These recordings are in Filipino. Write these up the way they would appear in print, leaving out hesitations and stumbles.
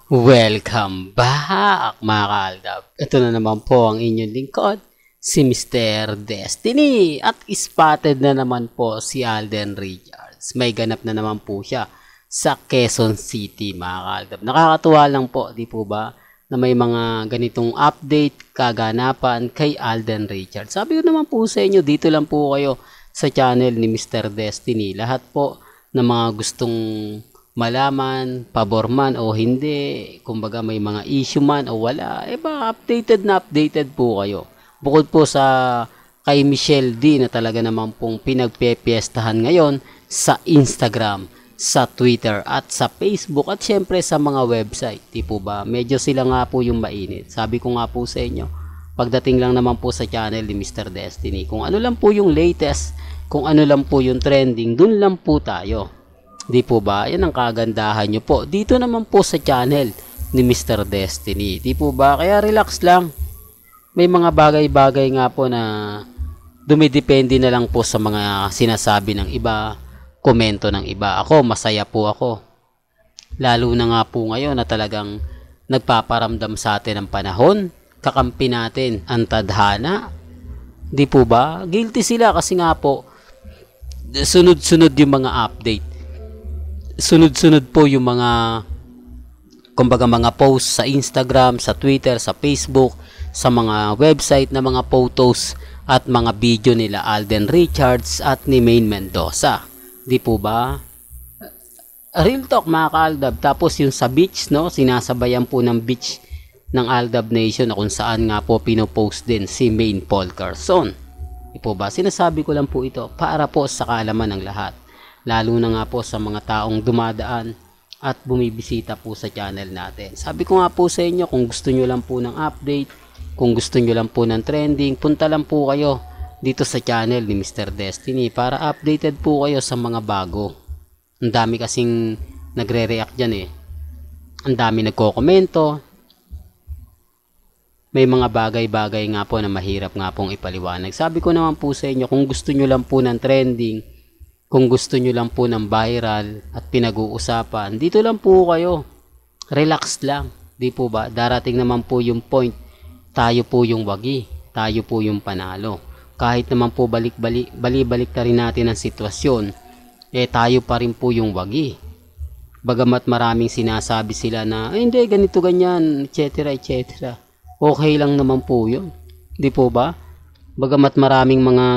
Welcome back mga kaaldab. Ito na naman po ang inyong lingkod, si Mr. Destiny. At spotted na naman po si Alden Richards. May ganap na naman po siya sa Quezon City mga kaaldab. Nakakatuwa lang po, di po ba, na may mga ganitong update, kaganapan kay Alden Richards. Sabi ko naman po sa inyo, dito lang po kayo sa channel ni Mr. Destiny. Lahat po ng mga gustong malaman, pabor man o hindi, kumbaga may mga issue man o wala, updated na updated po kayo. Bukod po sa kay Michelle D na talaga naman pong pinagpepiestahan ngayon sa Instagram, sa Twitter at sa Facebook at syempre sa mga website, di po ba? Medyo sila nga po yung mainit. Sabi ko nga po sa inyo, pagdating lang naman po sa channel ni Mr. Destiny, kung ano lang po yung latest, kung ano lang po yung trending, dun lang po tayo. Di po ba? Yan ang kagandahan nyo po. Dito naman po sa channel ni Mr. Destiny. Di po ba? Kaya relax lang. May mga bagay-bagay nga po na dumidepende na lang po sa mga sinasabi ng iba, komento ng iba. Ako, masaya po ako. Lalo na nga po ngayon na talagang nagpaparamdam sa atin ang panahon. Kakampi natin ang tadhana. Di po ba? Guilty sila kasi nga po sunod-sunod yung mga update. Sunod-sunod po yung mga kumbaga mga posts sa Instagram, sa Twitter, sa Facebook, sa mga website na mga photos at mga video nila Alden Richards at ni Maine Mendoza. Di po ba? Real talk mga ka-Aldab. Tapos yung sa beach, no, sinasabayan po ng beach ng Aldab Nation na kung saan nga po pinopost din si Maine Paul Carson. Di po ba? Sinasabi ko lang po ito para po sa kaalaman ng lahat. Lalo na nga po sa mga taong dumadaan at bumibisita po sa channel natin. Sabi ko nga po sa inyo, kung gusto nyo lang po ng update, kung gusto nyo lang po ng trending, punta lang po kayo dito sa channel ni Mr. Destiny para updated po kayo sa mga bago. Ang dami kasing nagre-react dyan eh. Ang dami nagko-komento. May mga bagay-bagay nga po na mahirap nga pong ipaliwanag. Sabi ko naman po sa inyo, kung gusto nyo lang po ng trending, kung gusto nyo lang po ng viral at pinag-uusapan, dito lang po kayo. Relax lang. Di po ba? Darating naman po yung point. Tayo po yung wagi. Tayo po yung panalo. Kahit naman po balik na rin natin ang sitwasyon, tayo pa rin po yung wagi. Bagamat maraming sinasabi sila na, hindi, ganito, ganyan, etc. etc. Okay lang naman po yun. Di po ba? Bagamat maraming mga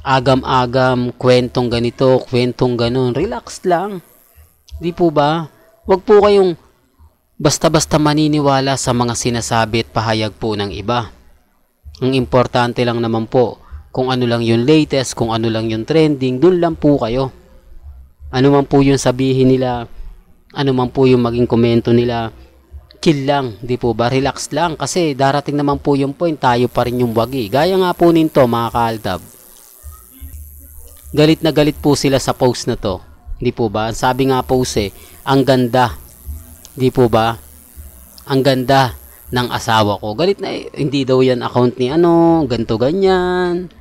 agam-agam, kwentong ganito, kwentong ganon, relax lang. Di po ba? Huwag po kayong basta-basta maniniwala sa mga sinasabi at pahayag po ng iba. Ang importante lang naman po, kung ano lang yung latest, kung ano lang yung trending, dun lang po kayo. Ano man po yung sabihin nila, ano man po yung maging komento nila, chill lang, di po ba? Relax lang kasi darating naman po yung point, tayo pa rin yung wagi. Gaya nga po nito mga kaaldab. Galit na galit po sila sa post na to. Di po ba? Sabi nga po ang ganda. Di po ba? Ang ganda ng asawa ko. Galit na hindi daw yan account ni ganto ganyan.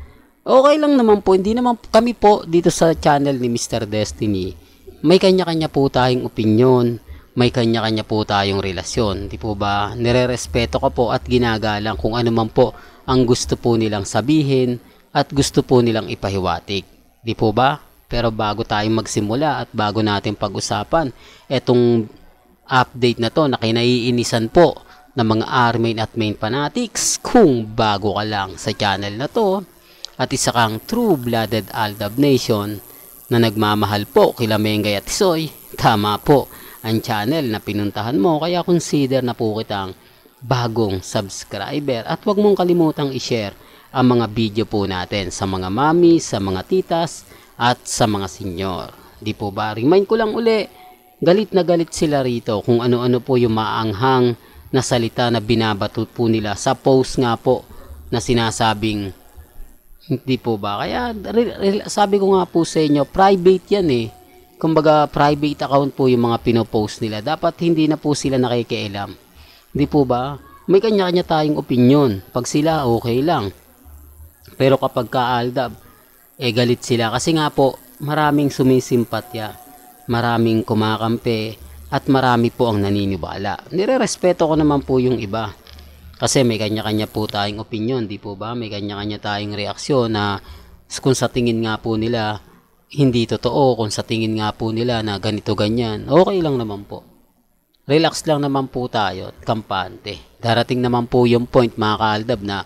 Okay lang naman po. Hindi naman kami po dito sa channel ni Mr. Destiny. May kanya-kanya po tayong opinion. May kanya-kanya po tayong relasyon. Di po ba? Nire-respeto ko po at ginagalang kung ano man po ang gusto po nilang sabihin at gusto po nilang ipahiwatig. Di po ba? Pero bago tayong magsimula at bago natin pag-usapan etong update na to na kinaiinisan po ng mga Armain at Main fanatics, kung bago ka lang sa channel na to at isa kang true-blooded Aldab Nation na nagmamahal po kila Mengay at Tisoy, tama po ang channel na pinuntahan mo, kaya consider na po kitang bagong subscriber at huwag mong kalimutang i-share ang mga video po natin sa mga mami, sa mga titas at sa mga senyor. Di po ba? Remind ko lang uli, galit na galit sila rito kung ano-ano po yung maanghang na salita na binabato po nila sa post nga po na sinasabing, di po ba? Kaya sabi ko nga po sa inyo, private yan eh. Kumbaga private account po yung mga pinopost nila. Dapat hindi na po sila nakikialam. Di po ba? May kanya-kanya tayong opinion. Pag sila okay lang. Pero kapag ka-Aldab, galit sila kasi nga po maraming sumisimpatya, maraming kumakampi at marami po ang naniniwala. Nirerespeto ko naman po yung iba. Kasi may kanya-kanya po tayong opinion, di po ba? May kanya-kanya tayong reaksyon na kung sa tingin nga po nila hindi totoo, kung sa tingin nga po nila na ganito ganyan, okay lang naman po. Relax lang naman po tayo at kampante. Darating naman po yung point mga kaaldab na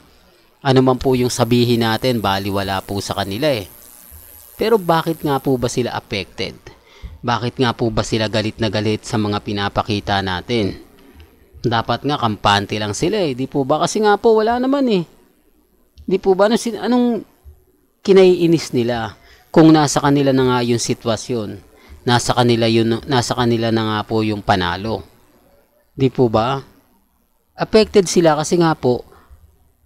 ano man po yung sabihin natin, baliwala po sa kanila eh. Pero bakit nga po ba sila affected? Bakit nga po ba sila galit na galit sa mga pinapakita natin? Dapat nga kampante lang sila eh. Di po ba? Kasi nga po wala naman eh. Di po ba? Anong kinaiinis nila kung nasa kanila na nga yung sitwasyon? Nasa kanila na nga po yung panalo. Di po ba? Affected sila kasi nga po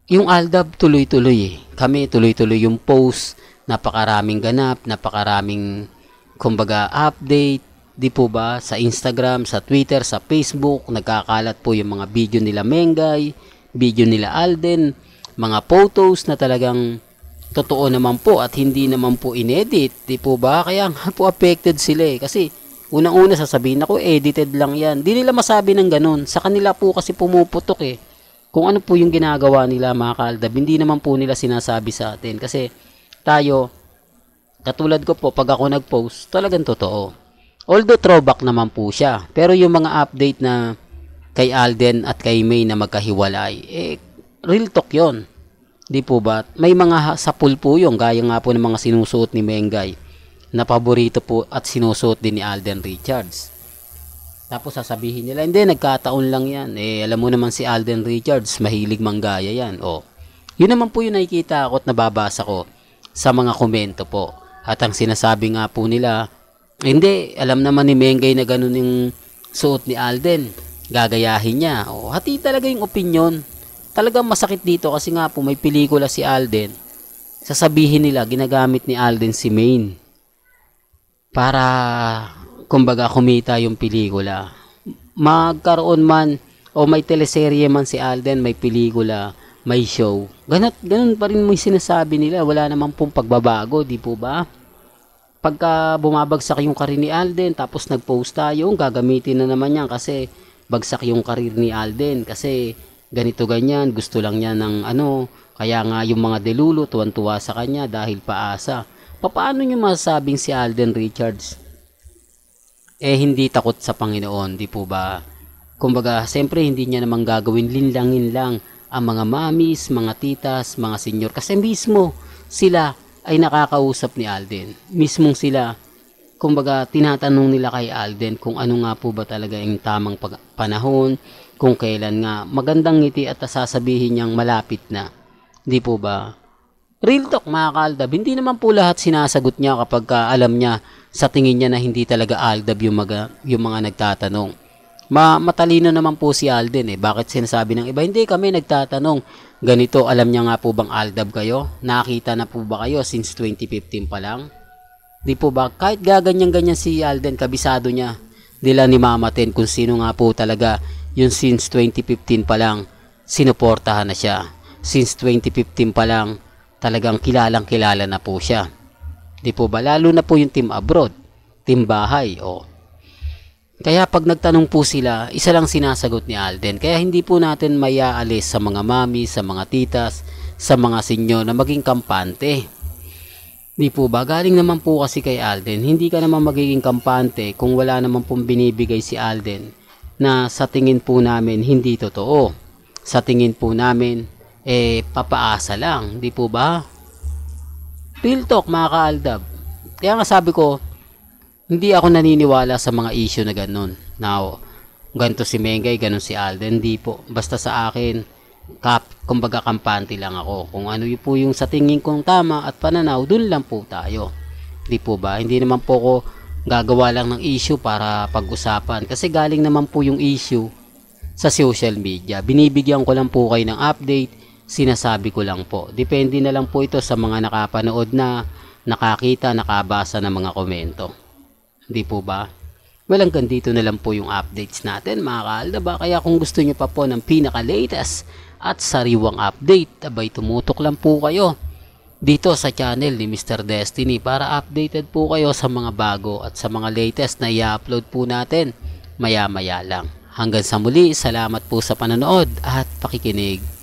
yung Aldab tuloy-tuloy eh. Kami tuloy-tuloy yung post, napakaraming ganap, napakaraming kumbaga update, di po ba? Sa Instagram, sa Twitter, sa Facebook, nagkakalat po yung mga video nila Mengay, video nila Alden, mga photos na talagang totoo naman po at hindi naman po inedit, di po ba? Kaya nga po affected sila eh. Kasi unang-una sasabihin ako, edited lang yan. Di nila masabi ng ganun. Sa kanila po kasi pumuputok eh. Kung ano po yung ginagawa nila mga kaaldab, hindi naman po nila sinasabi sa atin. Kasi tayo, katulad ko po, pag ako nag-post, talagang totoo. Although throwback naman po siya. Pero yung mga update na kay Alden at kay May na magkahiwalay, eh, real talk yon. Di po ba? May mga sapul po yung gaya nga po ng mga sinusuot ni Mengay na paborito po at sinusuot din ni Alden Richards. Tapos sasabihin nila, hindi, nagkataon lang yan. Eh, alam mo naman si Alden Richards, mahilig manggaya yan. O, yun naman po yung nakikita ko at nababasa ko sa mga komento po. At ang sinasabi nga po nila, hindi, alam naman ni Mengay na ganun yung suot ni Alden. Gagayahin niya. O, hati talaga yung opinion. Talagang masakit dito kasi nga po may pelikula si Alden. Sasabihin nila, ginagamit ni Alden si Maine para kumbaga kumita yung pelikula. Magkaroon man o may teleserye man si Alden, may pelikula, may show. Ganun pa rin mo sinasabi nila. Wala naman pong pagbabago, di po ba? Pagka bumabagsak yung karir ni Alden, tapos nag-post tayo, gagamitin na naman yan kasi bagsak yung karir ni Alden. Kasi ganito ganyan, gusto lang niya ng ano. Kaya nga yung mga delulo, tuwan-tuwa sa kanya dahil paasa. Paano nyo masasabing si Alden Richards eh hindi takot sa Panginoon, di po ba? Kumbaga, siyempre hindi niya namang gagawin linlangin lang ang mga mamis, mga titas, mga senyor. Kasi mismo sila ay nakakausap ni Alden. Mismong sila, kumbaga, tinatanong nila kay Alden kung ano nga po ba talaga yung tamang panahon, kung kailan nga magandang ngiti at sasabihin niyang malapit na. Di po ba? Real talk mga kaaldab, hindi naman po lahat sinasagot niya kapag alam niya sa tingin niya na hindi talaga aldab yung mga nagtatanong. Matalino naman po si Alden eh. Bakit sinasabi ng iba? Hindi kami nagtatanong. Ganito, alam niya nga po bang aldab kayo? Nakita na po ba kayo since 2015 pa lang? Di po ba? Kahit gaganyan-ganyan si Alden, kabisado niya. Nila ni Mama Ten kung sino nga po talaga yung since 2015 pa lang sinuportahan na siya. Since 2015 pa lang talagang kilalang kilala na po siya. Di po ba? Lalo na po yung team abroad, team bahay. O. Kaya pag nagtanong po sila, isa lang sinasagot ni Alden. Kaya hindi po natin mayaalis sa mga mami, sa mga titas, sa mga senyo na maging kampante. Di po ba? Galing naman po kasi kay Alden. Hindi ka naman magiging kampante kung wala naman pong binibigay si Alden na sa tingin po namin hindi totoo. Sa tingin po namin papaasa lang, di po ba? Real talk mga kaaldab. Kaya nga sabi ko, hindi ako naniniwala sa mga issue na ganun. Now, ganito si Mengay, ganun si Alden, hindi po. Basta sa akin, kumbaga kampante lang ako. Kung ano yung po yung sa tingin kong tama at pananaw, dun lang po tayo. Di po ba? Hindi naman po ko gagawa lang ng issue para pag-usapan. Kasi galing naman po yung issue sa social media. Binibigyan ko lang po kayo ng update. Sinasabi ko lang po. Depende na lang po ito sa mga nakapanood na, nakakita, nakabasa ng mga komento. Di po ba? Well, hanggang dito na lang po yung updates natin mga kaaldab. Kaya kung gusto nyo pa po ng pinaka-latest at sariwang update, abay tumutok lang po kayo dito sa channel ni Mr. Destiny para updated po kayo sa mga bago at sa mga latest na i-upload po natin maya-maya lang. Hanggang sa muli, salamat po sa panonood at pakikinig.